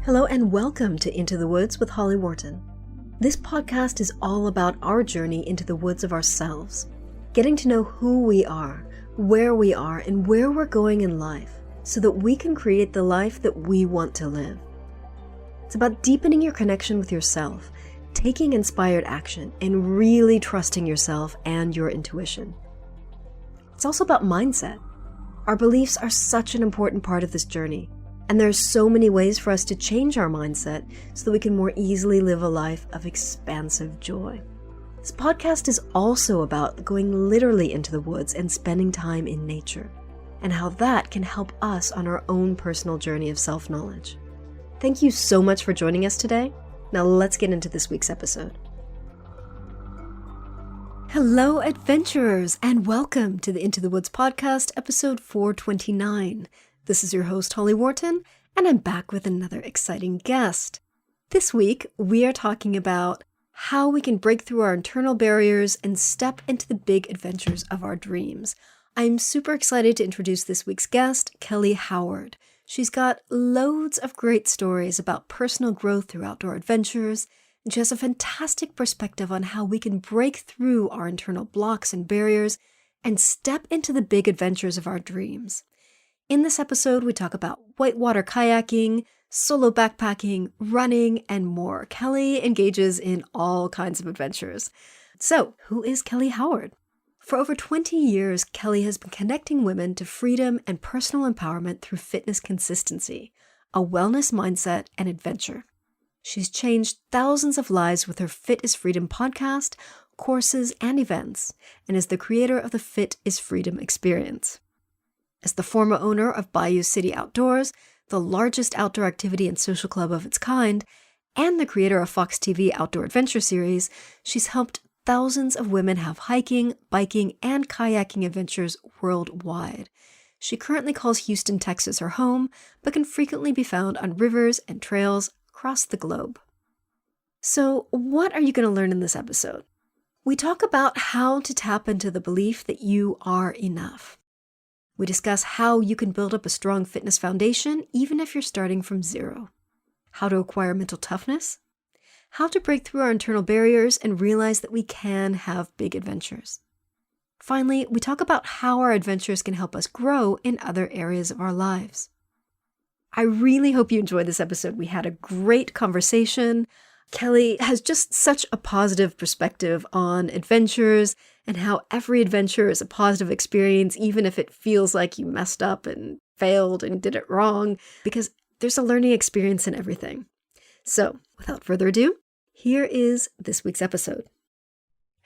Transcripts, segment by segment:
Hello and welcome to Into the Woods with Holly Wharton. This podcast is all about our journey into the woods of ourselves, getting to know who we are, where we are, and where we're going in life so that we can create the life that we want to live. It's about deepening your connection with yourself, taking inspired action, and really trusting yourself and your intuition. It's also about mindset. Our beliefs are such an important part of this journey. And there are so many ways for us to change our mindset so that we can more easily live a life of expansive joy. This podcast is also about going literally into the woods and spending time in nature, and how that can help us on our own personal journey of self-knowledge. Thank you so much for joining us today. Now let's get into this week's episode. Hello, adventurers, and welcome to the Into the Woods podcast, episode 429. This is your host, Holly Wharton, and I'm back with another exciting guest. This week, we are talking about how we can break through our internal barriers and step into the big adventures of our dreams. I'm super excited to introduce this week's guest, Kelly Howard. She's got loads of great stories about personal growth through outdoor adventures, and she has a fantastic perspective on how we can break through our internal blocks and barriers and step into the big adventures of our dreams. In this episode, we talk about whitewater kayaking, solo backpacking, running, and more. Kelly engages in all kinds of adventures. So, who is Kelly Howard? For over 20 years, Kelly has been connecting women to freedom and personal empowerment through fitness consistency, a wellness mindset, and adventure. She's changed thousands of lives with her Fit is Freedom podcast, courses, and events, and is the creator of the Fit is Freedom experience. As the former owner of Bayou City Outdoors, the largest outdoor activity and social club of its kind, and the creator of Fox TV Outdoor Adventure series, she's helped thousands of women have hiking, biking, and kayaking adventures worldwide. She currently calls Houston, Texas her home, but can frequently be found on rivers and trails across the globe. So, what are you going to learn in this episode? We talk about how to tap into the belief that you are enough. We discuss how you can build up a strong fitness foundation even if you're starting from zero, how to acquire mental toughness, how to break through our internal barriers and realize that we can have big adventures. Finally, we talk about how our adventures can help us grow in other areas of our lives. I really hope you enjoyed this episode. We had a great conversation. Kelly has just such a positive perspective on adventures and how every adventure is a positive experience, even if it feels like you messed up and failed and did it wrong, because there's a learning experience in everything. So, without further ado, here is this week's episode.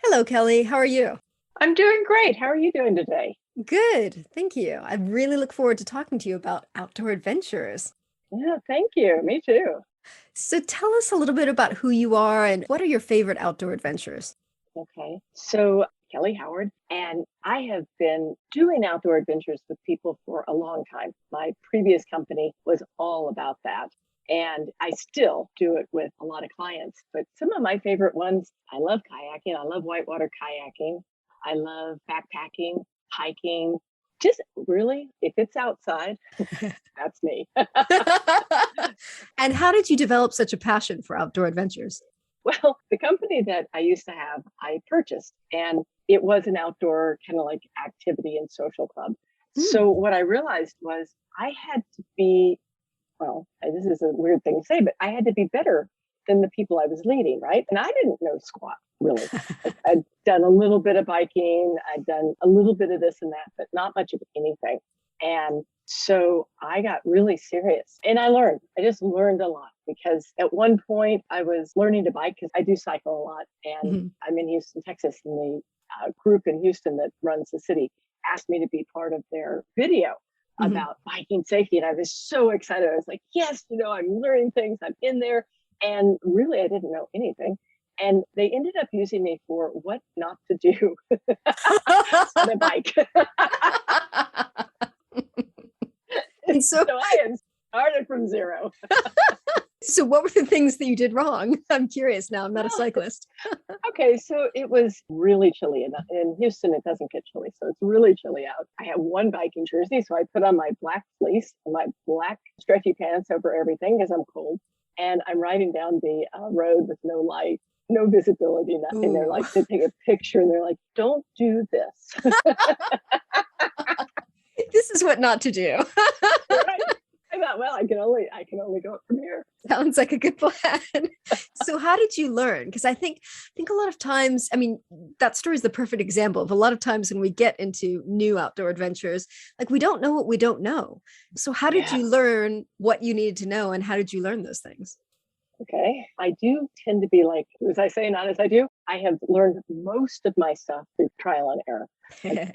Hello, Kelly. How are you? I'm doing great. How are you doing today? Good. Thank you. I really look forward to talking to you about outdoor adventures. Yeah, thank you. Me too. So tell us a little bit about who you are and what are your favorite outdoor adventures? Okay. So, Kelly Howard, and I have been doing outdoor adventures with people for a long time. My previous company was all about that. And I still do it with a lot of clients. But some of my favorite ones, I love kayaking. I love whitewater kayaking. I love backpacking, hiking. Just really, if it's outside, that's me. And how did you develop such a passion for outdoor adventures? Well, the company that I used to have, I purchased, and it was an outdoor kind of like activity and social club. So what I realized was I had to be, well, this is a weird thing to say, but I had to be better than the people I was leading, right? And I didn't know squat, really. I'd done a little bit of biking, I'd done a little bit of this and that, but not much of anything. And so I got really serious and I just learned a lot because at one point I was learning to bike because I do cycle a lot and I'm in Houston, Texas, and the group in Houston that runs the city asked me to be part of their video about biking safety. And I was so excited. I was like, yes, I'm learning things. I'm in there. And really, I didn't know anything. And they ended up using me for what not to do on a bike. And so I had started from zero. So what were the things that you did wrong? I'm curious now. I'm not a Well, cyclist. okay, so it was really chilly. In Houston, it doesn't get chilly. So it's really chilly out. I have one biking jersey. So I put on my black fleece and my black stretchy pants over everything because I'm cold. And I'm riding down the road with no light, no visibility, nothing. They're Ooh. like, they take a picture and they're like, don't do this. This is what not to do. Right. I thought, well, I can only go up from here. Sounds like a good plan. So how did you learn? Because I think a lot of times, I mean, that story is the perfect example of a lot of times when we get into new outdoor adventures, like we don't know what we don't know. So how did Yeah. you learn what you needed to know and how did you learn those things? Okay. I do tend to be like, as I say, not as I do. I have learned most of my stuff through trial and error. Like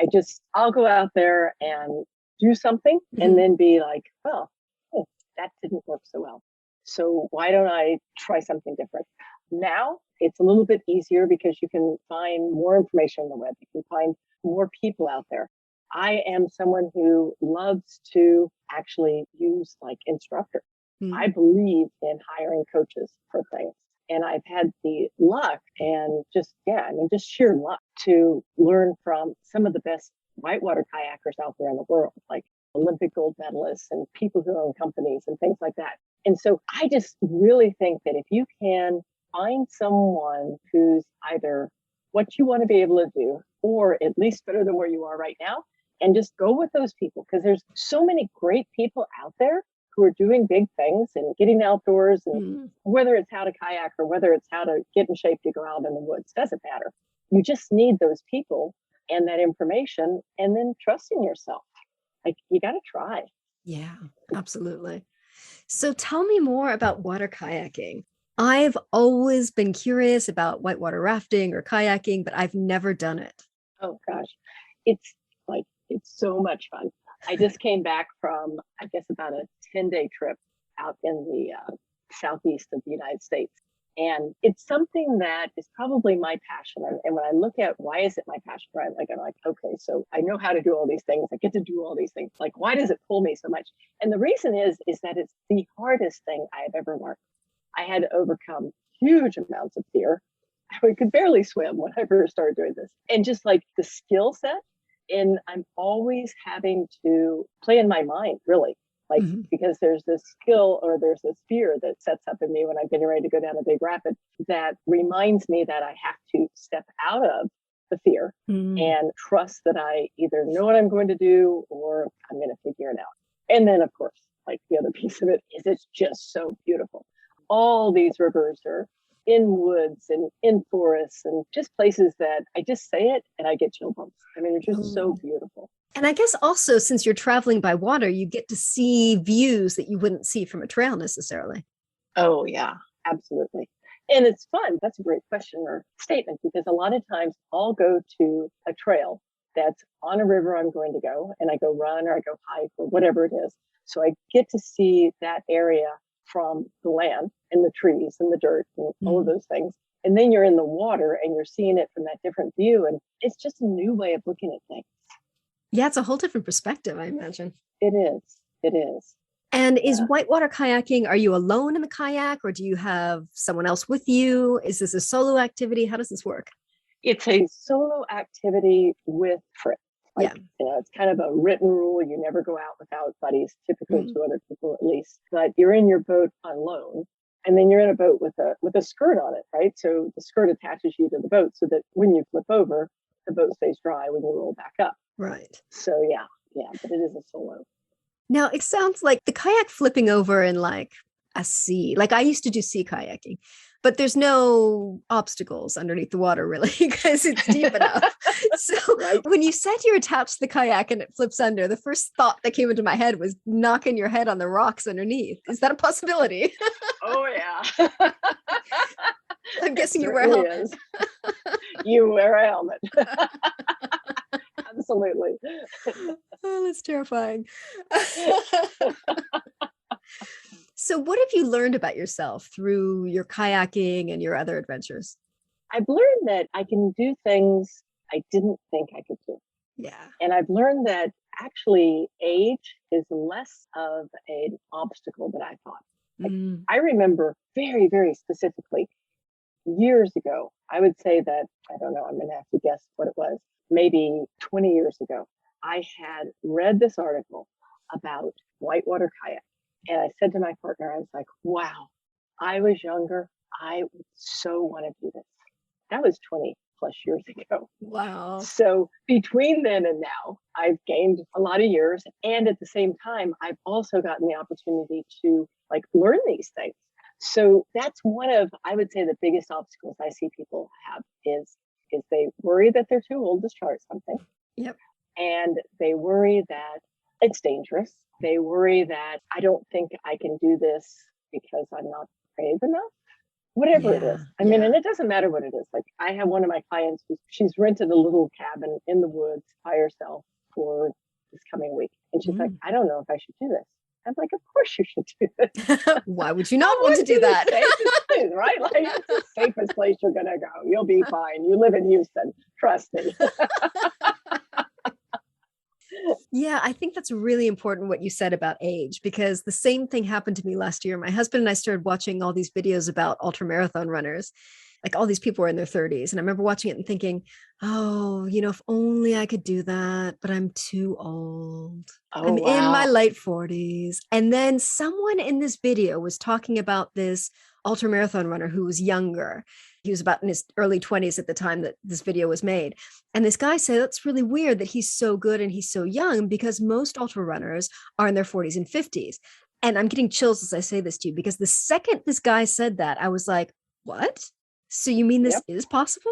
I'll go out there and do something and then be like, well, oh, that didn't work so well. So why don't I try something different? Now it's a little bit easier because you can find more information on the web. You can find more people out there. I am someone who loves to actually use like instructors. I believe in hiring coaches for things. And I've had the luck and just sheer luck to learn from some of the best whitewater kayakers out there in the world, like Olympic gold medalists and people who own companies and things like that. And so I just really think that if you can find someone who's either what you want to be able to do or at least better than where you are right now, and just go with those people because there's so many great people out there who are doing big things and getting outdoors and whether it's how to kayak or whether it's how to get in shape to go out in the woods, doesn't matter. You just need those people and that information and then trust in yourself. Like you got to try. Yeah, absolutely. So tell me more about water kayaking. I've always been curious about whitewater rafting or kayaking, but I've never done it. Oh gosh, it's it's so much fun. I just came back from, I guess, about a 10-day trip out in the southeast of the United States. And it's something that is probably my passion. And when I look at why is it my passion, right? Like I'm like, okay, so I know how to do all these things. I get to do all these things. Like, why does it pull me so much? And the reason is that it's the hardest thing I have ever learned. I had to overcome huge amounts of fear. I could barely swim when I first started doing this. And just like the skill set, and I'm always having to play in my mind, really. Like, because there's this skill or there's this fear that sets up in me when I'm getting ready to go down a big rapid that reminds me that I have to step out of the fear and trust that I either know what I'm going to do or I'm going to figure it out. And then, of course, like the other piece of it is it's just so beautiful. All these rivers are in woods and in forests and just places that I just say it and I get chill bumps. I mean, they're just so beautiful. And I guess also, since you're traveling by water, you get to see views that you wouldn't see from a trail necessarily. Oh, yeah, absolutely. And it's fun. That's a great question or statement because a lot of times I'll go to a trail that's on a river I'm going to go and I go run or I go hike or whatever it is. So I get to see that area from the land and the trees and the dirt and all of those things. And then you're in the water and you're seeing it from that different view. And it's just a new way of looking at things. Yeah, it's a whole different perspective, I imagine. It is. It is. And is Yeah. whitewater kayaking, are you alone in the kayak or do you have someone else with you? Is this a solo activity? How does this work? It's a solo activity with friends. Like, it's kind of a written rule. You never go out without buddies, typically two other people at least. But you're in your boat on loan, and then you're in a boat with a skirt on it, right? So the skirt attaches you to the boat so that when you flip over, the boat stays dry when you roll back up. Right. So yeah, but it is a solo. Now, it sounds like the kayak flipping over in like a sea. Like I used to do sea kayaking, but there's no obstacles underneath the water really because it's deep enough. So when you said you're attached to the kayak and it flips under, the first thought that came into my head was knocking your head on the rocks underneath. Is that a possibility? Oh, yeah. I'm guessing you wear a helmet. You wear a helmet. Absolutely. Oh, that's terrifying. So what have you learned about yourself through your kayaking and your other adventures? I've learned that I can do things I didn't think I could do. Yeah. And I've learned that actually age is less of an obstacle than I thought. Like Mm. I remember very, very specifically years ago, I would say that, I don't know, I'm going to have to guess what it was, maybe 20 years ago, I had read this article about whitewater kayak. And I said to my partner, I was like, wow, I was younger. I would so want to do this. That was 20 plus years ago. Wow. So between then and now, I've gained a lot of years. And at the same time, I've also gotten the opportunity to like learn these things. So that's one of, I would say, the biggest obstacles I see people have is they worry that they're too old to start something. Yep. And they worry that it's dangerous. They worry that I don't think I can do this because I'm not brave enough, whatever it Yeah. is. I mean, Yeah. and it doesn't matter what it is. Like I have one of my clients who she's rented a little cabin in the woods by herself for this coming week. And she's like, I don't know if I should do this. I'm like, of course you should do this. Why would you Go not want to do the that? safest place, right? Like it's the safest place you're gonna go. You'll be fine. You live in Houston. Trust me. Yeah, I think that's really important what you said about age, because the same thing happened to me last year. My husband and I started watching all these videos about ultramarathon runners. Like all these people were in their 30s. And I remember watching it and thinking, oh, if only I could do that, but I'm too old. Oh I'm in my wow. late 40s. And then someone in this video was talking about this ultramarathon runner who was younger. He was about in his early 20s at the time that this video was made. And this guy said, that's really weird that he's so good and he's so young, because most ultra runners are in their 40s and 50s. And I'm getting chills as I say this to you, because the second this guy said that, I was like, what? So you mean this Yep. is possible?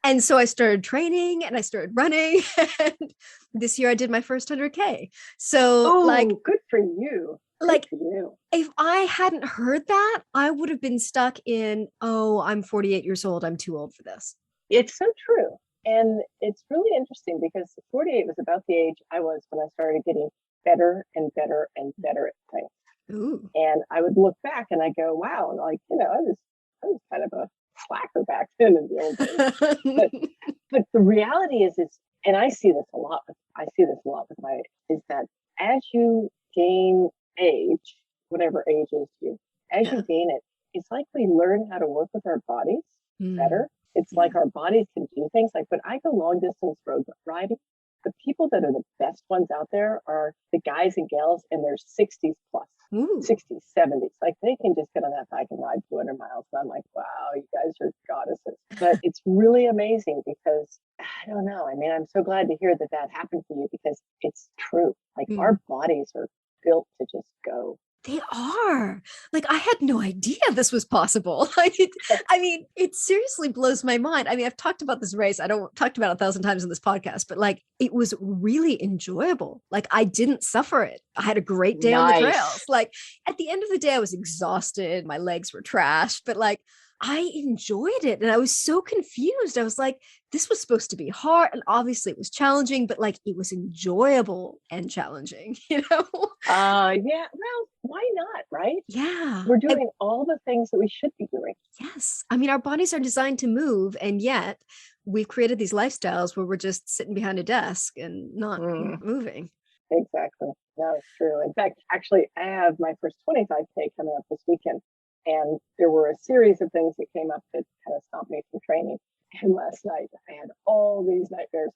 And so I started training and I started running. And this year I did my first 100K. So Oh, good for you. Good for you. if I hadn't heard that, I would have been stuck in, oh, I'm 48 years old. I'm too old for this. It's so true. And it's really interesting because 48 was about the age I was when I started getting better and better and better at things. Ooh. And I would look back and I go, wow, like, I was kind of a slacker back then in the old days. But the reality is, and I see this a lot with my, is that as you gain age, whatever age is you, as Yeah. you gain it, it's like we learn how to work with our bodies Mm, better. It's yeah. like our bodies can do things. Like when I go long distance road riding, the people that are the best ones out there are the guys and gals in their 60s plus, Ooh. 60s, 70s. Like they can just get on that bike and ride 200 miles. And I'm like, wow, you guys are goddesses. But it's really amazing because I don't know. I mean, I'm so glad to hear that that happened for you because it's true. Like Mm. our bodies are built to just go. They are. Like, I had no idea this was possible. I mean, it seriously blows my mind. I mean, I've talked about this race. I don't talked about it 1,000 times in this podcast, but like it was really enjoyable. Like I didn't suffer it. I had a great day on the trails. Nice. Like at the end of the day, I was exhausted. My legs were trashed, but like I enjoyed it. And I was so confused. I was like, this was supposed to be hard. And obviously it was challenging, but like it was enjoyable and challenging, you know? Yeah, well, why not, right? Yeah. We're doing all the things that we should be doing. Yes. I mean, our bodies are designed to move, and yet we've created these lifestyles where we're just sitting behind a desk and not Mm, moving. exactly. No, it's true. In fact, actually, I have my first 25K coming up this weekend. And there were a series of things that came up that kind of stopped me from training. And last night, I had all these nightmares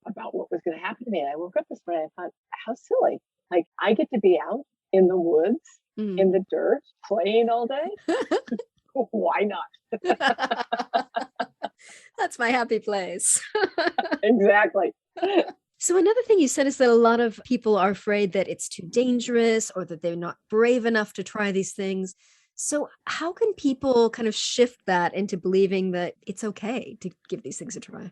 about what was going to happen to me. And I woke up this morning and I thought, how silly. Like, I get to be out in the woods, in Mm. the dirt, playing all day. Why not? That's my happy place. Exactly. So, another thing you said is that a lot of people are afraid that it's too dangerous or that they're not brave enough to try these things. So, how can people kind of shift that into believing that it's okay to give these things a try?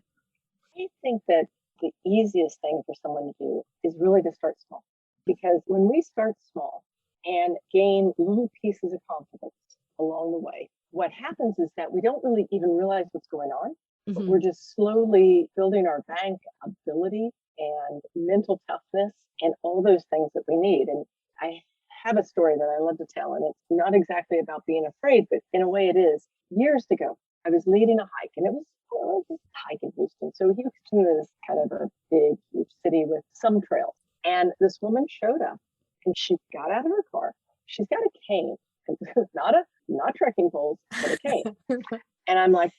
I think that the easiest thing for someone to do is really to start small. Because when we start small and gain little pieces of confidence along the way, what happens is that we don't really even realize what's going on, but Mm-hmm. we're just slowly building our bank ability and mental toughness and all those things that we need. And I have a story that I love to tell, and it's not exactly about being afraid, but in a way it is. Years ago, I was leading a hike, and it was just a hike in Houston. So Houston is kind of a big, huge city with some trails. And this woman showed up and she got out of her car. She's got a cane not trekking poles, but a cane. And I'm like,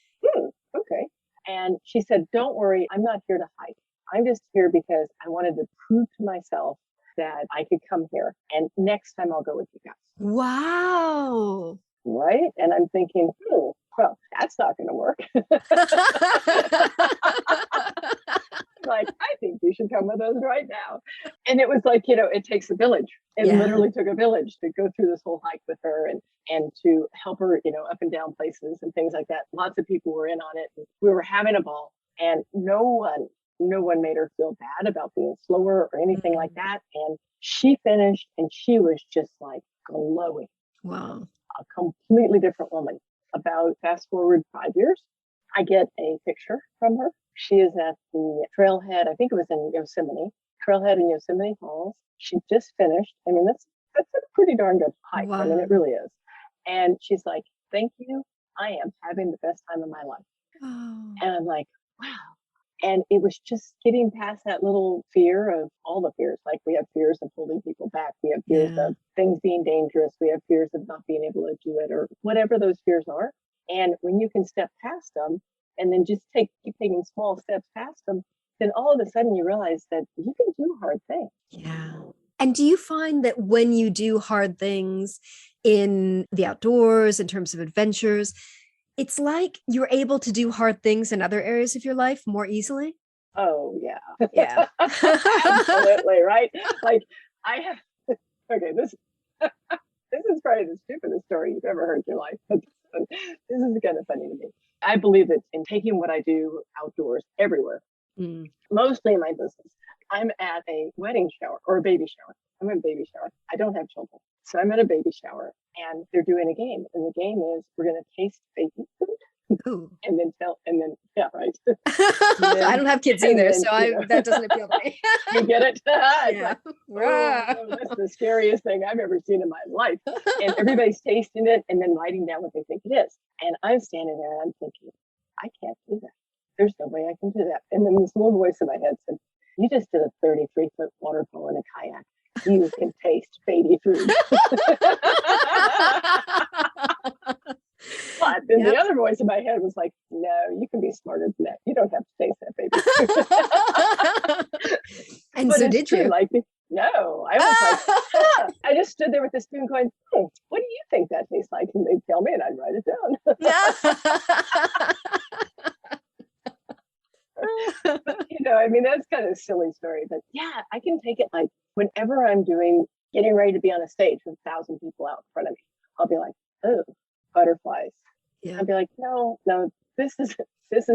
okay. And she said, don't worry, I'm not here to hike. I'm just here because I wanted to prove to myself that I could come here. And next time I'll go with you guys. Wow. Right? And I'm thinking, well, that's not going to work. Like, I think you should come with us right now. And it was like, it takes a village. It literally took a village to go through this whole hike with her and to help her, up and down places and things like that. Lots of people were in on it. And we were having a ball, and no one made her feel bad about being slower or anything like that. And she finished and she was just like glowing. Wow. A completely different woman. About fast forward 5 years, I get a picture from her. She is at the trailhead. I think it was in Yosemite, trailhead in Yosemite Falls. She just finished. I mean, that's a pretty darn good hike. Wow. I mean, it really is. And she's like, thank you. I am having the best time of my life. Oh. And I'm like, wow. And it was just getting past that little fear of all the fears. Like, we have fears of holding people back. We have fears of things being dangerous. We have fears of not being able to do it, or whatever those fears are. And when you can step past them and then just keep taking small steps past them, then all of a sudden you realize that you can do hard things. Yeah. And do you find that when you do hard things in the outdoors, in terms of adventures, it's like you're able to do hard things in other areas of your life more easily? Oh, yeah. Yeah. Absolutely, right? Like, I have, okay, this is probably the stupidest story you've ever heard in your life, but this is kind of funny to me. I believe that in taking what I do outdoors everywhere, mostly in my business, I'm at a wedding shower or a baby shower. I'm at a baby shower. I don't have children. So I'm at a baby shower and they're doing a game. And the game is, we're going to taste baby food. Ooh. And then yeah, right. I don't have kids either, so that doesn't appeal to me. You get it? Yeah. Like, that's the scariest thing I've ever seen in my life. And everybody's tasting it and then writing down what they think it is. And I'm standing there and I'm thinking, I can't do that. There's no way I can do that. And then this little voice in my head said, you just did a 33-foot waterfall in a kayak. You can taste baby food. But then the other voice in my head was like, no, you can be smarter than that. You don't have to taste that baby. And so did you? Like, no, I was like, I just stood there with the spoon going, what do you think that tastes like? And they'd tell me and I'd write it down. I mean, that's kind of a silly story, but yeah, I can take it like whenever I'm getting ready to be on a stage with 1,000 people out in front of me, I'll be like, oh, butterflies. Yeah. I'll be like, no, this is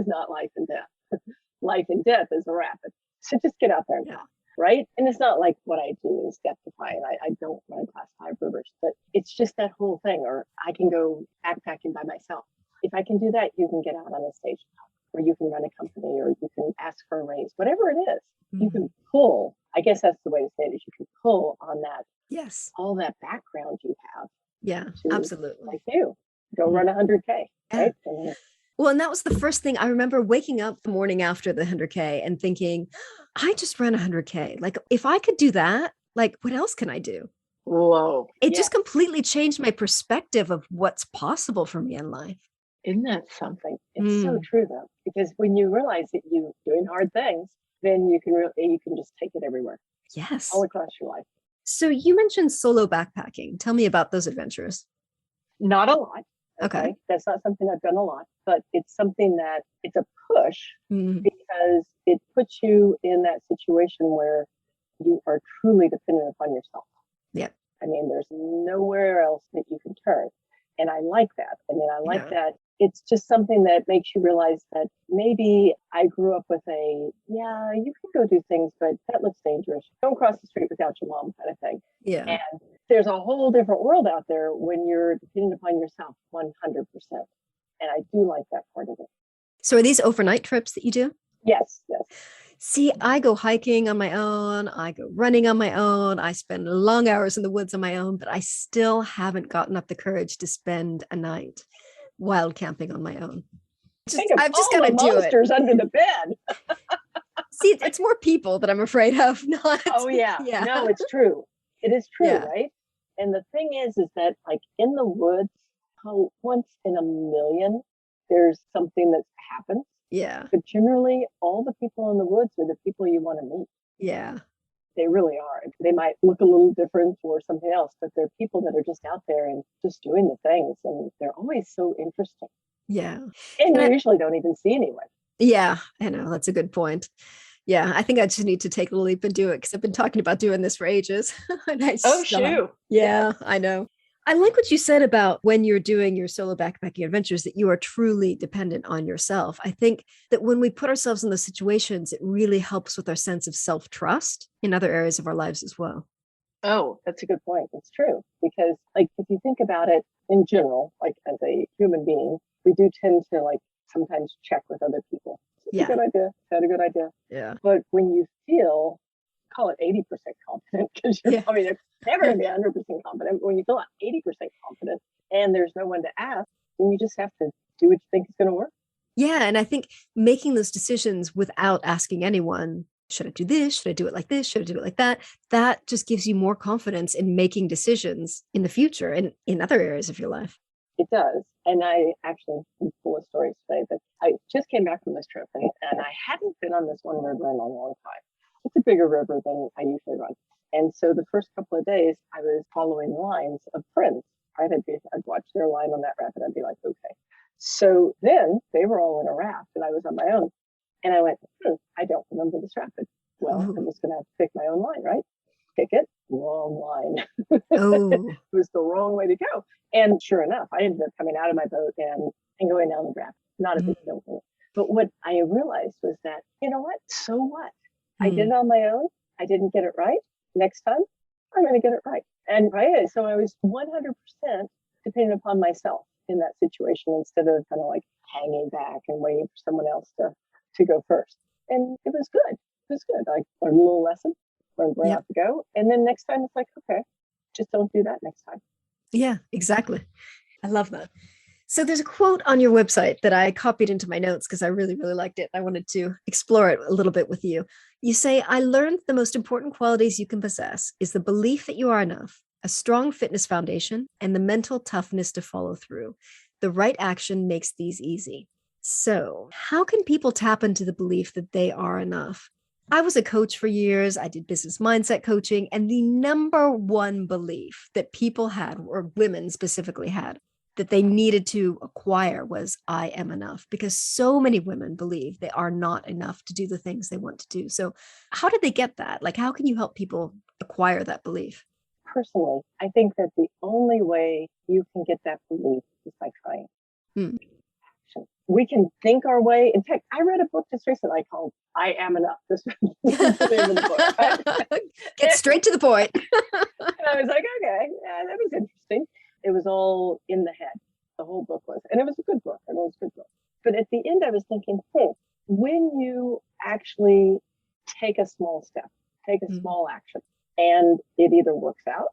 not life and death. Life and death is a rapid. So just get out there and talk, right? And it's not like what I do is death-defying. I don't run Class 5 rivers, but it's just that whole thing. Or I can go backpacking by myself. If I can do that, you can get out on a stage and talk. Or you can run a company, or you can ask for a raise, whatever it is, you can pull. I guess that's the way to say it, is you can pull on that. Yes. All that background you have. Yeah, absolutely. Like you, go run 100K, right? Well, and that was the first thing I remember, waking up the morning after the 100K and thinking, I just ran 100K. Like, if I could do that, like, what else can I do? Whoa. It just completely changed my perspective of what's possible for me in life. Isn't that something? It's so true, though, because when you realize that you're doing hard things, then you can just take it everywhere. Yes. All across your life. So you mentioned solo backpacking. Tell me about those adventures. Not a lot. Okay. That's not something I've done a lot, but it's something that it's a push because it puts you in that situation where you are truly dependent upon yourself. Yeah. I mean, there's nowhere else that you can turn. And I like that. I mean, I like that. It's just something that makes you realize that maybe I grew up with you can go do things, but that looks dangerous. Don't cross the street without your mom kind of thing. Yeah. And there's a whole different world out there when you're dependent upon yourself 100%. And I do like that part of it. So are these overnight trips that you do? Yes. See, I go hiking on my own. I go running on my own. I spend long hours in the woods on my own, but I still haven't gotten up the courage to spend a night wild camping on my own. I've just got to do it. Monsters under the bed. See, it's more people that I'm afraid of. Not. Oh yeah. No, it's true. It is true, right? And the thing is that like in the woods, once in a million, there's something that happens. Yeah. But generally, all the people in the woods are the people you want to meet. Yeah. They really are. They might look a little different or something else, but they're people that are just out there and just doing the things. And they're always so interesting. Yeah. And And you usually don't even see anyone. yeah, I know. That's a good point. Yeah, I think I just need to take the leap and do it because I've been talking about doing this for ages. And I Oh, still have. shoot. Yeah, I know. I like what you said about when you're doing your solo backpacking adventures that you are truly dependent on yourself. I think that when we put ourselves in those situations, it really helps with our sense of self-trust in other areas of our lives as well. Oh, that's a good point. It's true. Because, like, if you think about it in general, like as a human being, we do tend to, like, sometimes check with other people. Is this a Yeah. good idea? Is that a good idea? Yeah. But when you feel, call it 80% confident, because you're Yeah. probably never going to be 100% confident. But when you feel 80% confident and there's no one to ask, then you just have to do what you think is going to work. Yeah. And I think making those decisions without asking anyone, should I do this? Should I do it like this? Should I do it like that? That just gives you more confidence in making decisions in the future and in other areas of your life. It does. And I actually am full of stories today, but I just came back from this trip and I hadn't been on this one river in a long time. It's a bigger river than I usually run. And so the first couple of days, I was following lines of friends. I'd watch their line on that raft and I'd be like, okay. So then they were all in a raft and I was on my own. And I went, I don't remember this rapid. Well, Ooh. I'm just going to have to pick my own line, right? Pick it, wrong line. It Oh. was the wrong way to go. And sure enough, I ended up coming out of my boat and going down the raft. Not a big deal. But what I realized was that, you know what? So what? I did it on my own. I didn't get it right. Next time, I'm going to get it right. And right. So I was 100% dependent upon myself in that situation instead of kind of like hanging back and waiting for someone else to go first. And it was good. It was good. I learned a little lesson, learned where not to go. And then next time it's like, okay, just don't do that next time. Yeah, exactly. I love that. So there's a quote on your website that I copied into my notes because I really, really liked it. I wanted to explore it a little bit with you. You say, I learned the most important qualities you can possess is the belief that you are enough, a strong fitness foundation, and the mental toughness to follow through. The right action makes these easy. So, how can people tap into the belief that they are enough? I was a coach for years. I did business mindset coaching. And the number one belief that people had, or women specifically had, that they needed to acquire was I am enough, because so many women believe they are not enough to do the things they want to do. So, how did they get that? Like, how can you help people acquire that belief? Personally, I think that the only way you can get that belief is by trying. Hmm. We can think our way. In fact, I read a book just recently called I Am Enough. This is the name of the book. Right? Get straight to the point. And I was like, okay, yeah, that was interesting. It was all in the head. The whole book was. And it was a good book. It was a good book. But at the end, I was thinking, when you actually take a small step, take a small action, and it either works out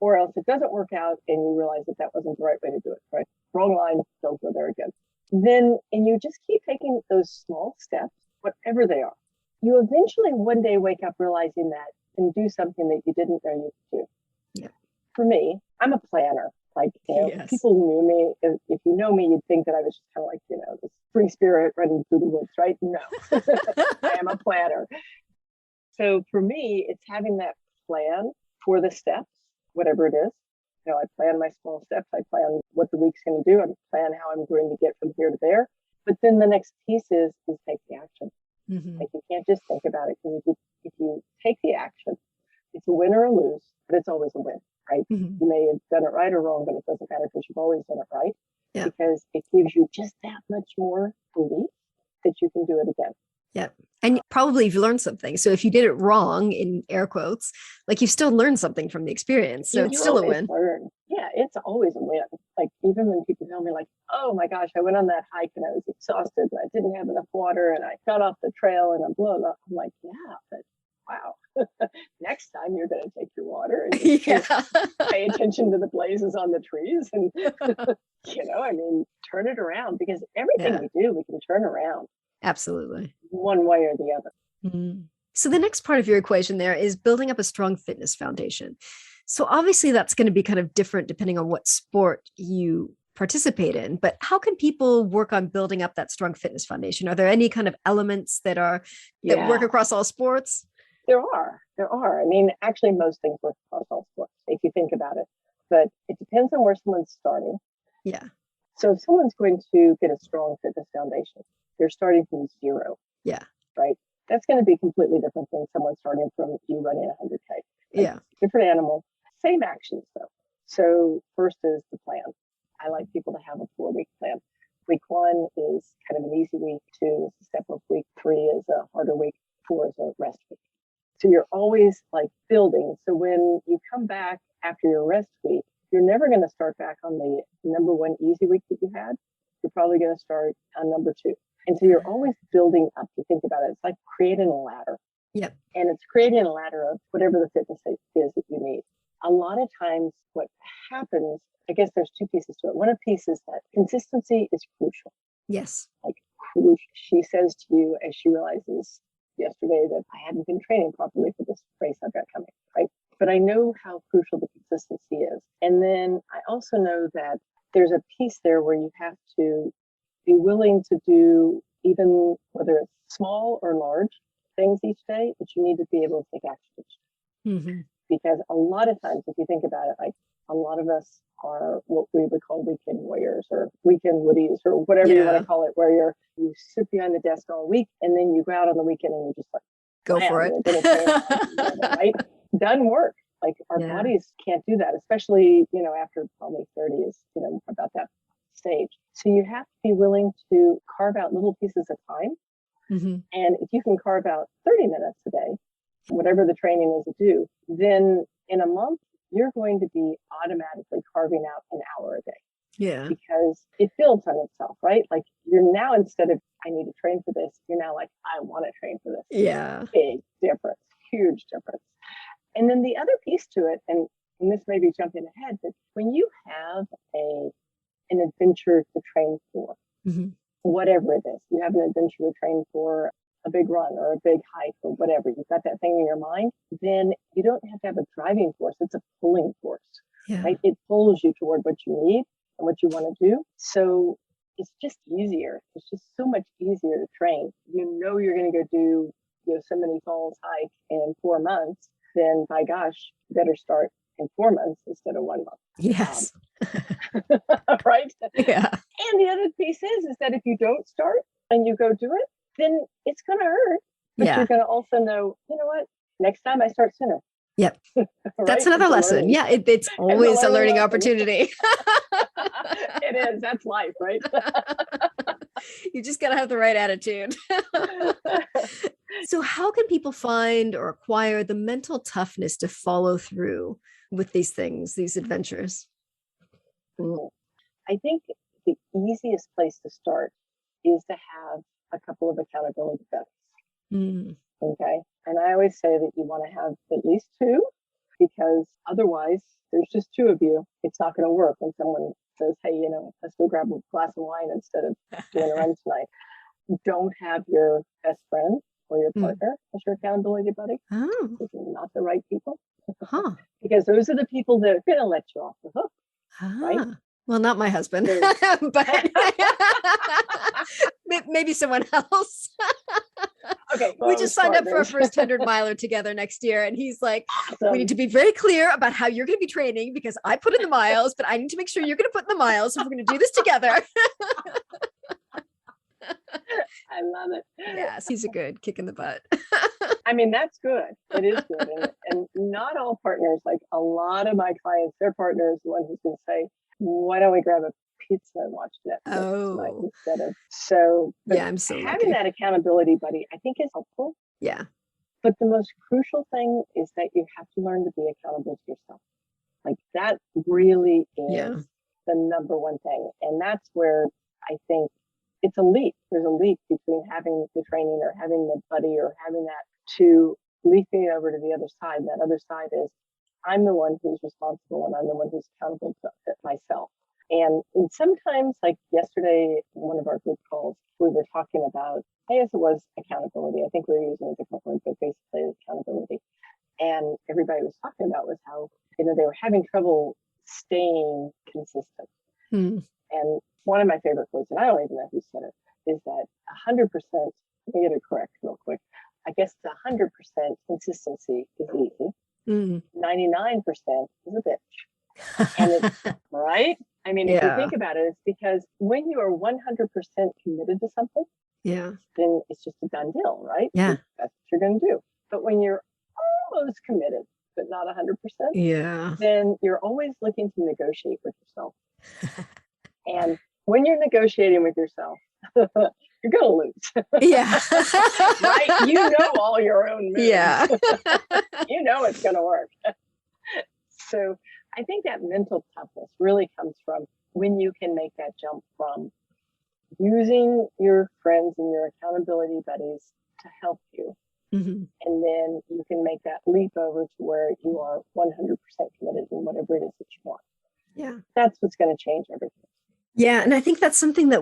or else it doesn't work out and you realize that that wasn't the right way to do it, right? Wrong line, don't go there again. Then, and you just keep taking those small steps, whatever they are. You eventually one day wake up realizing that and do something that you didn't know you could do. Yeah. For me, I'm a planner. Like, Yes. people knew me. If you know me, you'd think that I was just kind of like, this free spirit running through the woods, right? No, I am a planner. So for me, it's having that plan for the steps, whatever it is. I plan my small steps. I plan what the week's going to do. I plan how I'm going to get from here to there. But then the next piece is take the action. Mm-hmm. Like, you can't just think about it, because if you take the action, it's a win or a lose, but it's always a win, right? Mm-hmm. You may have done it right or wrong, but it doesn't matter because you've always done it right. Yeah. Because it gives you just that much more belief that you can do it again. Yeah. And probably you've learned something. So if you did it wrong, in air quotes, like you've still learned something from the experience. So it's still a win. Learn. Yeah, it's always a win. Like, even when people tell me like, oh my gosh, I went on that hike and I was exhausted and I didn't have enough water and I got off the trail and I'm blown up. I'm like, yeah, but wow. Next time you're going to take your water and pay attention to the blazes on the trees and, turn it around, because everything we do, we can turn around. Absolutely. One way or the other. Mm-hmm. So the next part of your equation there is building up a strong fitness foundation. So obviously that's going to be kind of different depending on what sport you participate in, but how can people work on building up that strong fitness foundation? Are there any kind of elements that work Yeah, across all sports? there are. There are. I mean, actually, most things work across all sports if you think about it, but it depends on where someone's starting. Yeah. So if someone's going to get a strong fitness foundation, they're starting from zero, Yeah. right? That's going to be completely different than someone starting from you running 100K. Like, Yeah. different animal, same actions though. So first is the plan. I like people to have a 4-week plan. Week 1 is kind of an easy week. 2 is a step up week. 3 is a harder week. 4 is a rest week. So you're always like building. So when you come back after your rest week, you're never going to start back on the number 1 easy week that you had. You're probably going to start on number 2. And so you're always building up. You think about it. It's like creating a ladder. Yep. And it's creating a ladder of whatever the fitness is that you need. A lot of times what happens, I guess there's 2 pieces to it. One piece is that consistency is crucial. Yes. Like crucial. She says to you as she realizes yesterday that I hadn't been training properly for this race I've got coming, right? But I know how crucial the consistency is. And then I also know that there's a piece there where you have to be willing to do, even whether it's small or large things each day, but you need to be able to take action each day. Mm-hmm. Because a lot of times, if you think about it, like a lot of us are what we would call weekend warriors or weekend woodies or whatever you want to call it, where you sit behind the desk all week and then you go out on the weekend and you just like, go for it. You're going to train right? Done work. Like our bodies can't do that, especially, after probably 30 is, about that stage. So you have to be willing to carve out little pieces of time. Mm-hmm. And if you can carve out 30 minutes a day, whatever the training is to do, then in a month, you're going to be automatically carving out an hour a day. Yeah. Because it builds on itself, right? Like you're now, instead of, I need to train for this, you're now like, I want to train for this. Yeah. Big difference, huge difference. And then the other piece to it, and this may be jumping ahead, but when you have an adventure to train for, mm-hmm. whatever it is, you have an adventure to train for a big run or a big hike or whatever, you've got that thing in your mind, then you don't have to have a driving force. It's a pulling force, right? It pulls you toward what you need and what you want to do. So it's just easier. It's just so much easier to train. You know you're going to go do Yosemite Falls hike in 4 months, then by gosh, you better start in 4 months instead of 1 month. Yes. Right? Yeah. And the other piece is that if you don't start and you go do it, then it's going to hurt. But you're going to also know, you know what? Next time I start sooner. Yep. Right? That's another lesson. Yeah. It's always a learning opportunity. It is. That's life, right? You just got to have the right attitude. So how can people find or acquire the mental toughness to follow through with these things, these adventures? I think the easiest place to start is to have a couple of accountability buddies. Okay. And I always say that you want to have at least 2, because otherwise there's just 2 of you. It's not going to work when someone says, hey, let's go grab a glass of wine instead of doing a run tonight. Don't have your best friend or your partner as your accountability buddy. Oh. Those are not the right people. Huh. Because those are the people that are going to let you off the hook. Right? Well, not my husband, but maybe someone else. Okay. Well, we just signed up for our first 100-miler together next year. And he's like, awesome. We need to be very clear about how you're going to be training, because I put in the miles, but I need to make sure you're going to put in the miles. So we're going to do this together. I love it. Yes, he's a good kick in the butt. I mean, that's good. It is good. And not all partners, like a lot of my clients, their partner is the one who's going to say, why don't we grab a pizza and watch Netflix tonight instead of. So I'm so having that accountability buddy, I think, is helpful. Yeah. But the most crucial thing is that you have to learn to be accountable to yourself. Like that really is the number one thing. And that's where I think it's a leap. There's a leap between having the training or having the buddy or having that to leaping over to the other side. That other side is I'm the one who's responsible and I'm the one who's accountable to myself. And sometimes, like yesterday, one of our group calls, we were talking about, I guess it was accountability. I think we were using a different word, but basically accountability. And everybody was talking about was how, they were having trouble staying consistent. Mm. And one of my favorite quotes, and I don't even know who said it, is that 100%, let me get it correct real quick. I guess the 100% consistency is easy. 99% is a bitch. And it's right. I mean, if you think about it, it's because when you are 100% committed to something, then it's just a done deal, right? Yeah. That's what you're going to do. But when you're almost committed, but not 100%, then you're always looking to negotiate with yourself. And when you're negotiating with yourself, you're going to lose. Yeah. Right? You know all your own moves. Yeah. You know it's going to work. So I think that mental toughness really comes from when you can make that jump from using your friends and your accountability buddies to help you. Mm-hmm. And then you can make that leap over to where you are 100% committed in whatever it is that you want. Yeah. That's what's going to change everything. Yeah. And I think that's something that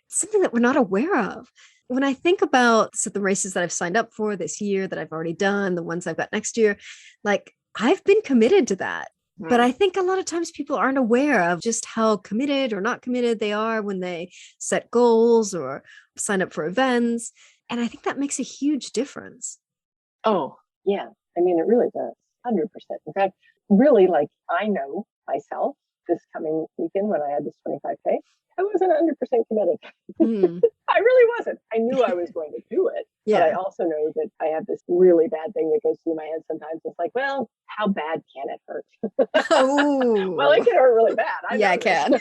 something that we're not aware of. When I think about the races that I've signed up for this year that I've already done, the ones I've got next year, like I've been committed to that. Right. But I think a lot of times people aren't aware of just how committed or not committed they are when they set goals or sign up for events. And I think that makes a huge difference. Oh, yeah. I mean, it really does. 100%. In fact, really, like I know myself this coming weekend when I had this 25K, I wasn't 100% committed. I really wasn't. I knew I was going to do it. Yeah. But I also know that I have this really bad thing that goes through my head sometimes. It's like, well, how bad can it hurt? Well, it can hurt really bad. It can.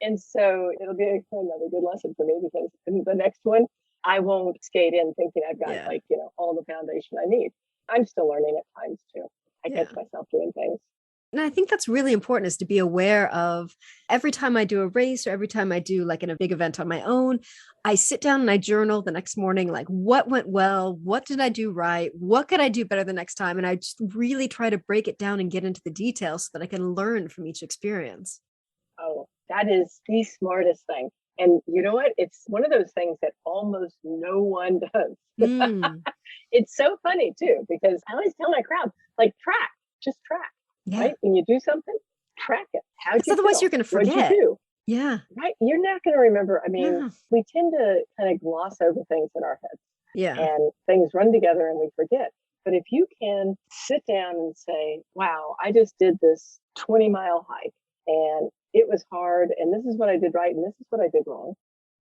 And so it'll be another good lesson for me because in the next one, I won't skate in thinking I've got all the foundation I need. I'm still learning at times too. I catch myself doing things. And I think that's really important, is to be aware of every time I do a race or every time I do like in a big event on my own, I sit down and I journal the next morning, like what went well, what did I do right, what could I do better the next time? And I just really try to break it down and get into the details so that I can learn from each experience. Oh, that is the smartest thing. And you know what? It's one of those things that almost no one does. It's so funny too, because I always tell my crowd, like just track. Yeah. Right? When you do something, track it. How'd you otherwise feel? You're going to forget. What'd you do? Yeah. Right? You're not going to remember. I mean, we tend to kind of gloss over things in our heads. Yeah. And things run together and we forget. But if you can sit down and say, wow, I just did this 20-mile hike and it was hard. And this is what I did right. And this is what I did wrong.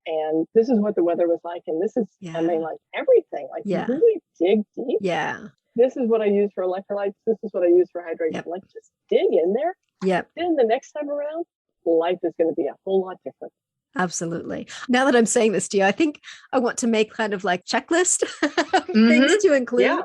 And this is what the weather was like. And this is, I mean, like everything, like really dig deep. Yeah. This is what I use for electrolytes. This is what I use for hydration. Yep. Like just dig in there. Yep. Then the next time around, life is going to be a whole lot different. Absolutely. Now that I'm saying this to you, I think I want to make kind of like checklist things to include. Yeah.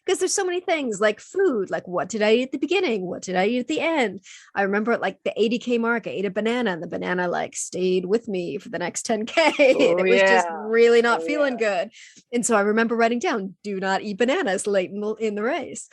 Because there's so many things like food, like what did I eat at the beginning? What did I eat at the end? I remember at like the 80K mark, I ate a banana and the banana like stayed with me for the next 10K. Oh, it was just really not feeling good. And so I remember writing down, do not eat bananas late in the race.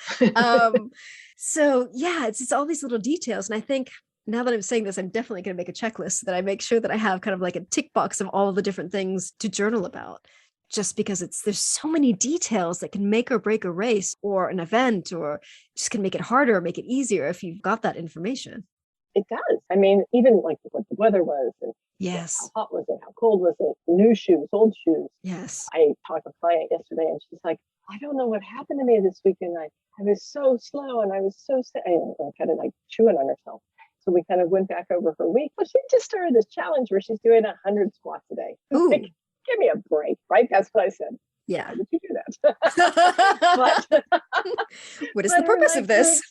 So yeah, it's all these little details. And I think now that I'm saying this, I'm definitely going to make a checklist so that I make sure that I have kind of like a tick box of all the different things to journal about. Just because there's so many details that can make or break a race or an event, or just can make it harder or make it easier if you've got that information. It does. I mean, even like what the weather was, and how hot was it, how cold was it, new shoes, old shoes. Yes. I talked to a client yesterday and she's like, I don't know what happened to me this weekend. I was so slow and I was so sad, and kind of like chewing on herself. So we kind of went back over her week. Well, she just started this challenge where she's doing 100 squats a day. Like, give me a break, right? That's what I said. Yeah. Why did you do that? But, what is the purpose of this?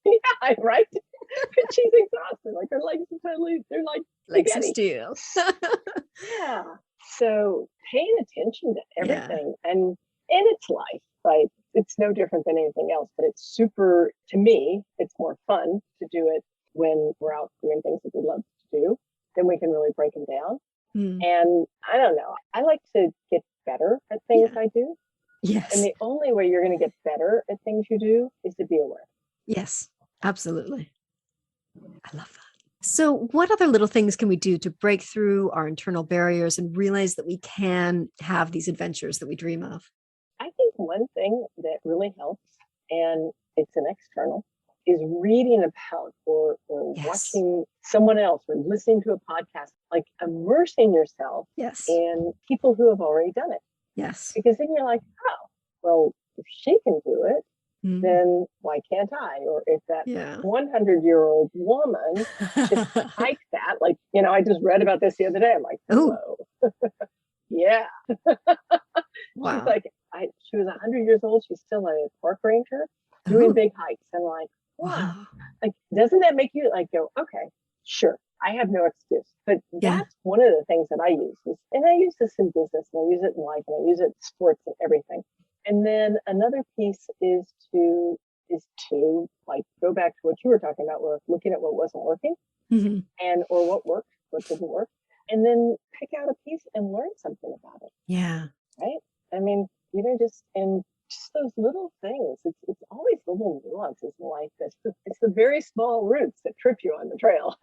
Yeah, right? She's exhausted. Like her legs are they're like legs of steel. Yeah. So paying attention to everything and it's life, right? It's no different than anything else, but it's super, to me, it's more fun to do it when we're out doing things that we love to do. Then we can really break them down. And I don't know, I like to get better at things I do. Yes. And the only way you're going to get better at things you do is to be aware. Yes, absolutely. I love that. So what other little things can we do to break through our internal barriers and realize that we can have these adventures that we dream of? I think one thing that really helps, and it's an external, is reading about or Yes. watching someone else or listening to a podcast, like immersing yourself Yes. in people who have already done it. Yes. Because then you're like, oh, well, if she can do it, Mm. then why can't I? Or if that Yeah. 100-year-old woman just hiked that, like, I just read about this the other day. I'm like, Oh, whoa, yeah. She's wow. like, she was 100 years old. She's still a park ranger doing Oh, big hikes. And like, wow, wow. like, doesn't that make you like go, okay, sure, I have no excuse. But Yeah. that's one of the things that I use. And I use this in business, and I use it in life, and I use it in sports and everything. And then another piece is to like go back to what you were talking about, where looking at what wasn't working Hmm. and or what worked, what didn't work, and then pick out a piece and learn something about it. Yeah. Right? I mean, just those little things. It's always little nuances in life. It's the very small roots that trip you on the trail.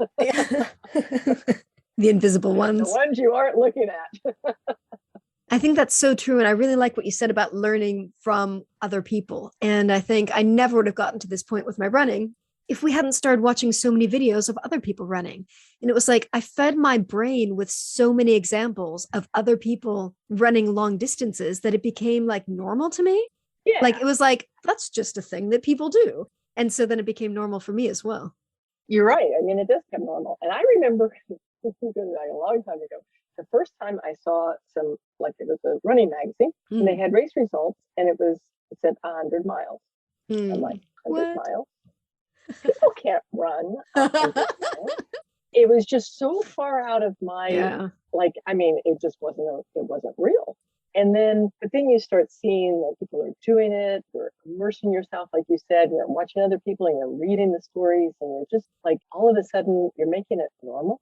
The invisible The ones. ones you aren't looking at. I think that's so true. And I really like what you said about learning from other people. And I think I never would have gotten to this point with my running if we hadn't started watching so many videos of other people running. And it was like I fed my brain with so many examples of other people running long distances that it became like normal to me. Like Yeah, it was like, that's just a thing that people do. And so then it became normal for me as well. you're right. I mean, it does come normal. And I remember a long time ago, the first time I saw some, like it was a running magazine, and they Mm. had race results, and it said 100 miles. I'm like, Mm. 100 What? miles? People can't run 100 miles. It was just so far out of my, Yeah. like, I mean, it wasn't real. But then you start seeing that people are doing it, you're immersing yourself, like you said, you're watching other people and you're reading the stories, and you're just like, all of a sudden, you're making it normal,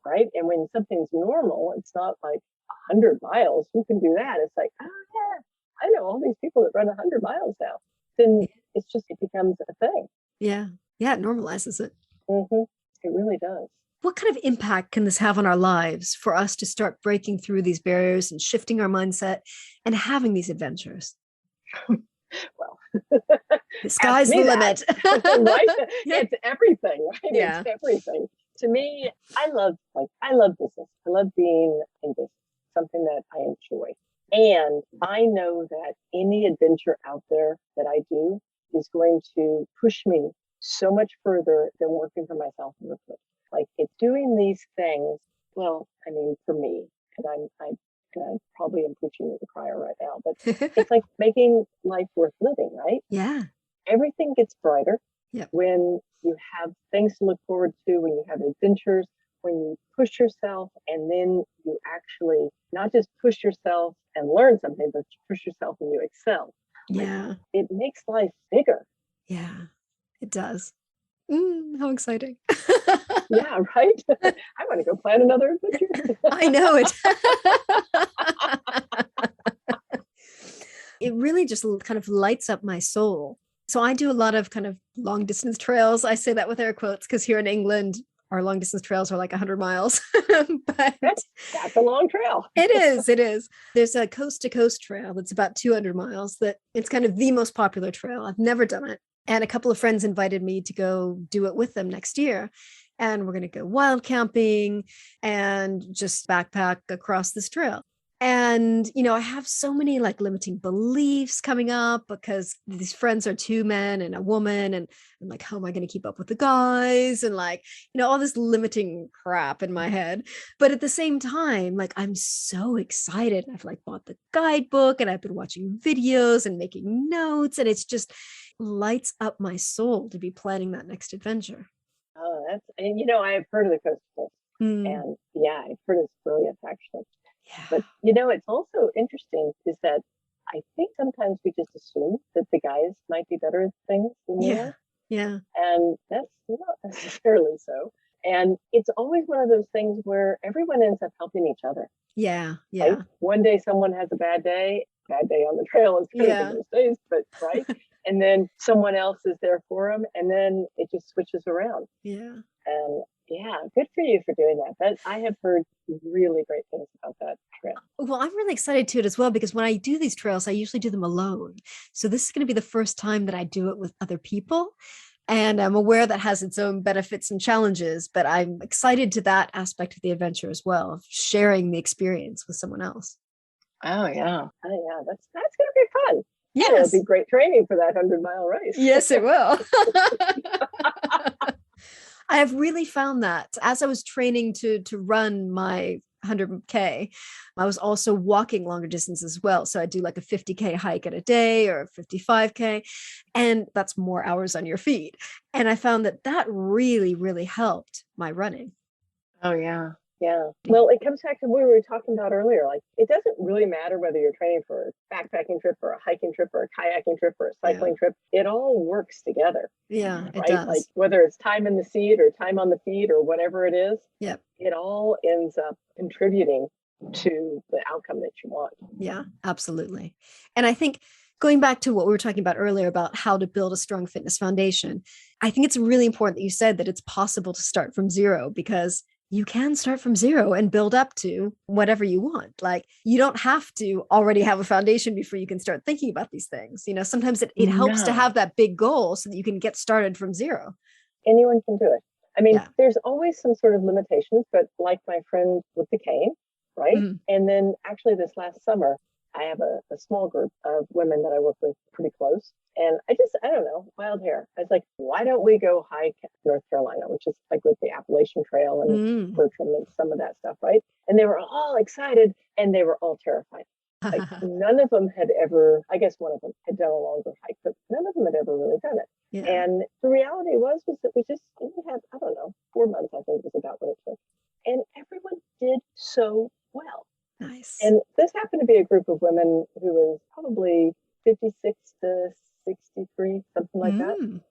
right? And when something's normal, it's not like 100 miles, who can do that? It's like, oh, yeah, I know all these people that run 100 miles now. Then it becomes a thing. Yeah. Yeah. It normalizes it. Mm-hmm. It really does. What kind of impact can this have on our lives for us to start breaking through these barriers and shifting our mindset and having these adventures? Well, The ask sky's the me that, limit. right? Yeah. It's everything, right? It's Yeah. everything. To me, I love business. I love being in business, something that I enjoy. And I know that any adventure out there that I do is going to push me so much further than working for myself ever could. Like it's doing these things. Well, I mean, for me, and I probably am preaching to the choir right now, but it's like making life worth living, right? Yeah. Everything gets brighter Yep. when you have things to look forward to, when you have adventures, when you push yourself, and then you actually not just push yourself and learn something, but you push yourself and you excel. Like Yeah. it makes life bigger. Yeah. It does. How exciting. Yeah, right? I want to go plan another adventure. I know it. It really just kind of lights up my soul. So I do a lot of kind of long distance trails. I say that with air quotes because here in England, our long distance trails are like 100 miles. But That's a long trail. it is. It is. There's a coast to coast trail that's about 200 miles that it's kind of the most popular trail. I've never done it. And a couple of friends invited me to go do it with them next year. And we're going to go wild camping and just backpack across this trail. And, I have so many like limiting beliefs coming up because these friends are two men and a woman. And I'm like, how am I going to keep up with the guys? And like, all this limiting crap in my head. But at the same time, like, I'm so excited. I've like bought the guidebook and I've been watching videos and making notes. And it's just lights up my soul to be planning that next adventure. Oh, and I've heard of the Coast to Coast. Mm, And yeah, I've heard it's brilliant actually. yeah. But it's also interesting is that I think sometimes we just assume that the guys might be better at things than we Yeah. are. Yeah. And that's not necessarily so. And it's always one of those things where everyone ends up helping each other. Yeah. Right? Yeah. One day someone has a bad day on the trail is kind of Yeah. the most days, but right. And then someone else is there for them, and then it just switches around. Yeah. And Yeah, good for you for doing that. That I have heard really great things about that trip. Well, I'm really excited to it as well because when I do these trails, I usually do them alone. So this is going to be the first time that I do it with other people. And I'm aware that has its own benefits and challenges, but I'm excited to that aspect of the adventure as well, of sharing the experience with someone else. Oh yeah. Oh yeah. That's gonna be fun. And it'll be Yes. great training for that 100-mile race. Yes, it will. I have really found that as I was training to run my 100K, I was also walking longer distances as well. So I do like a 50K hike at a day or a 55K, and that's more hours on your feet. And I found that that really, really helped my running. Oh yeah. Yeah. Well, it comes back to what we were talking about earlier. Like it doesn't really matter whether you're training for a backpacking trip or a hiking trip or a kayaking trip or a Yeah. cycling trip. It all works together. Yeah, it Right? Like does. whether it's time in the seat or time on the feet or whatever it is, Yep. it all ends up contributing to the outcome that you want. Yeah, absolutely. And I think going back to what we were talking about earlier about how to build a strong fitness foundation, I think it's really important that you said that it's possible to start from zero because you can start from zero and build up to whatever you want. Like you don't have to already have a foundation before you can start thinking about these things. You know, sometimes it helps to No, have that big goal so that you can get started from zero. anyone can do it. I mean, Yeah. there's always some sort of limitations, but like my friend with the cane, right? Mhm. And then actually, this last summer, I have a small group of women that I work with pretty close. And I don't know, wild hair. I was like, why don't we go hike North Carolina, which is like with the Appalachian Trail and Mm. Bertram and some of that stuff, right? And they were all excited and they were all terrified. Like none of them had ever, I guess one of them had done a longer hike, but none of them had ever really done it. Yeah. And the reality was that we had, I don't know, 4 months, I think was about what it took. And everyone did so well. Nice. And this happened to be a group of women who was probably 56 to 63, something like that. Mm.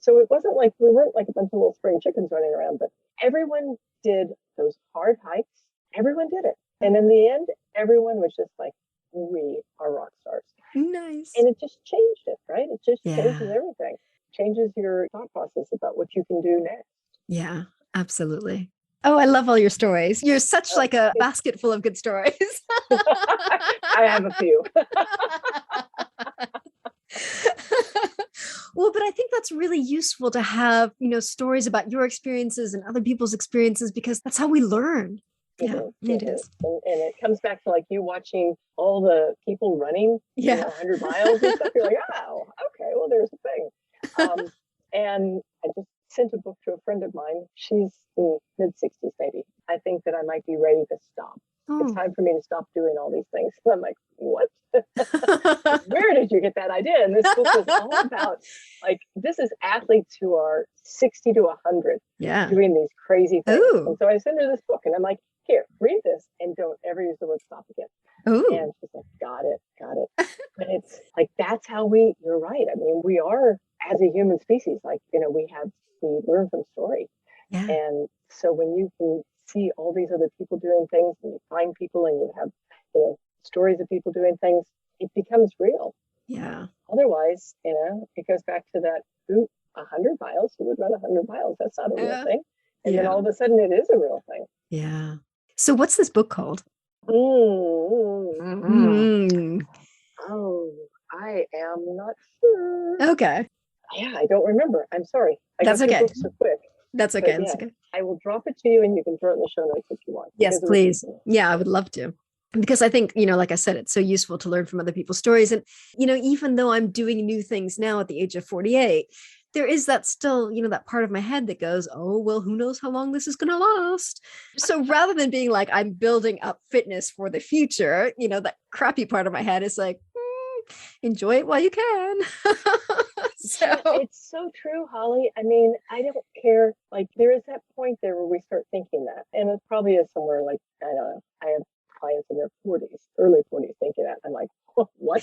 So it wasn't like we weren't like a bunch of little spring chickens running around, but everyone did those hard hikes. Everyone did it. And in the end, everyone was just like, we are rock stars. Nice. And it just changed it, right? It just changes Yeah. everything. Changes your thought process about what you can do next. Yeah, absolutely. Oh, I love all your stories. You're such Oh, like a basket full of good stories. I have a few. Well, but I think that's really useful to have, stories about your experiences and other people's experiences because that's how we learn. Yeah, it It is. is. And it comes back to like you watching all the people running, Yeah. 100 miles and stuff. You're like, oh, okay, well, there's a thing. And I just sent a book to a friend of mine. She's in mid 60s, maybe. I think that I might be ready to stop. It's Oh. time for me to stop doing all these things. And I'm like, what? Where did you get that idea? And this book was all about like, this is athletes who are 60 to 100 Yeah. doing these crazy things. And Oh. so I sent her this book and I'm like, here, read this and don't ever use the word stop again. Oh. And she's like, got it, got it. But it's like, that's how you're right. I mean, we are, as a human species, like, we learn from story. Yeah. And so when you can see all these other people doing things and you find people and you have, stories of people doing things, it becomes real. Yeah. Otherwise, it goes back to that, 100 miles, who would run 100 miles? That's not a real Yeah. thing. And then Yeah. all of a sudden it is a real thing. Yeah. So what's this book called? Mm. Oh, I am not sure. Okay. Yeah, I don't remember. I'm sorry. I That's got through okay. books so quick. That's But okay. That's yeah, okay. I will drop it to you and you can throw it in the show notes if you want. Yes, Because it was please. Yeah, I would love to. Because I think, like I said, it's so useful to learn from other people's stories. And, even though I'm doing new things now at the age of 48, there is that still, that part of my head that goes, oh, well, who knows how long this is going to last? So rather than being like, I'm building up fitness for the future, that crappy part of my head is like, enjoy it while you can. It's so true, Holly. I mean, I don't care. Like, there is that point there where we start thinking that. And it probably is somewhere like, I don't know, I have clients in their 40s, early 40s thinking that. I'm like, what?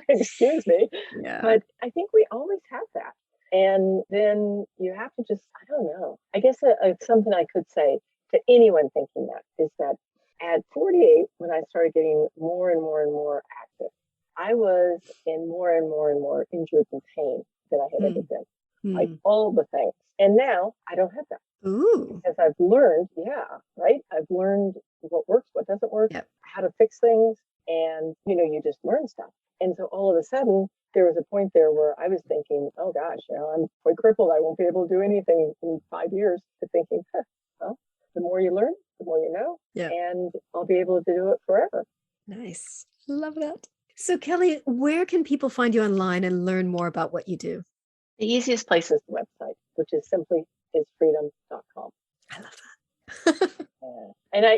Excuse me. Yeah. But I think we always have that. And then you have to just, I don't know. I guess something I could say to anyone thinking that is that at 48, when I started getting more and more and more active, I was in more and more and more injured and pain than I had ever been. Like all the things. And now I don't have that. Ooh. Because I've learned, yeah, right? I've learned what works, what doesn't work, Yep. how to fix things. And, you just learn stuff. And so all of a sudden, there was a point there where I was thinking, oh gosh, I'm quite crippled. I won't be able to do anything in 5 years. To thinking, well, the more you learn, the more you know. Yeah. And I'll be able to do it forever. Nice. Love that. So Kelly, where can people find you online and learn more about what you do? The easiest place is the website, which is simply isfreedom.com. I love that. Yeah. And I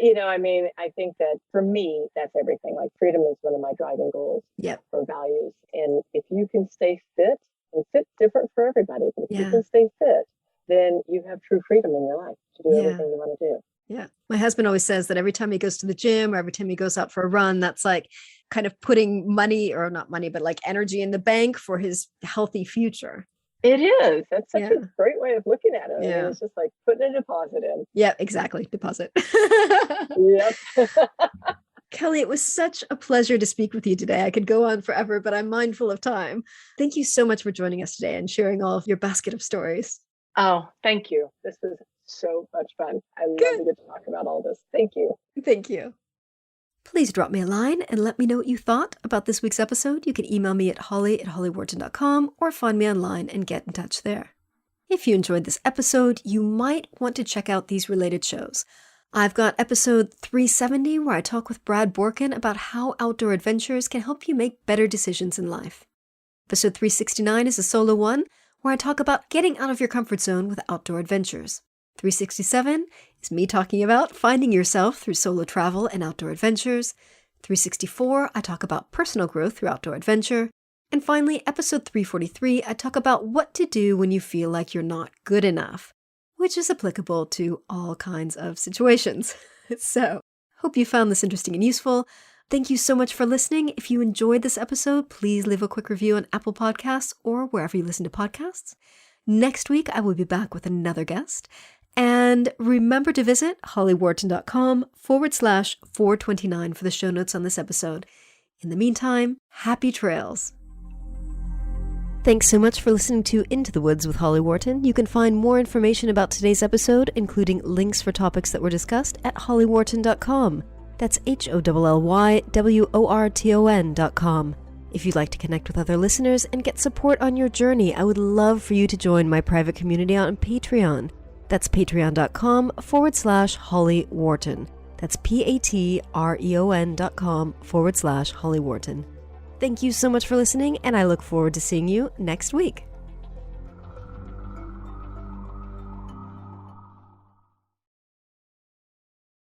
think that for me, that's everything. Like freedom is one of my driving goals Yep. or values. And if you can stay fit, and fit's different for everybody, but if you Yeah. can stay fit, then you have true freedom in your life to do Yeah. everything you want to do. Yeah. My husband always says that every time he goes to the gym or every time he goes out for a run, that's like kind of putting money, or not money, but like energy in the bank for his healthy future. It is. That's such Yeah. a great way of looking at it. I Yeah. mean, it's just like putting a deposit in. Yeah, exactly. Deposit. Yep. Kelly, it was such a pleasure to speak with you today. I could go on forever, but I'm mindful of time. Thank you so much for joining us today and sharing all of your basket of stories. Oh, thank you. This was so much fun. I love to get to talk about all this. Thank you. Thank you. Please drop me a line and let me know what you thought about this week's episode. You can email me at holly@hollywharton.com or find me online and get in touch there. If you enjoyed this episode, you might want to check out these related shows. I've got episode 370 where I talk with Brad Borkin about how outdoor adventures can help you make better decisions in life. Episode 369 is a solo one where I talk about getting out of your comfort zone with outdoor adventures. 367 is me talking about finding yourself through solo travel and outdoor adventures. 364, I talk about personal growth through outdoor adventure. And finally, episode 343, I talk about what to do when you feel like you're not good enough, which is applicable to all kinds of situations. So, hope you found this interesting and useful. Thank you so much for listening. If you enjoyed this episode, please leave a quick review on Apple Podcasts or wherever you listen to podcasts. Next week, I will be back with another guest. And remember to visit hollywharton.com/429 for the show notes on this episode. In the meantime, happy trails. Thanks so much for listening to Into the Woods with Holly Wharton. You can find more information about today's episode, including links for topics that were discussed, at hollywharton.com. That's HOLLYWORTON.com. If you'd like to connect with other listeners and get support on your journey, I would love for you to join my private community on Patreon. That's patreon.com/Holly Wharton. That's patreon.com/Holly Wharton. Thank you so much for listening, and I look forward to seeing you next week.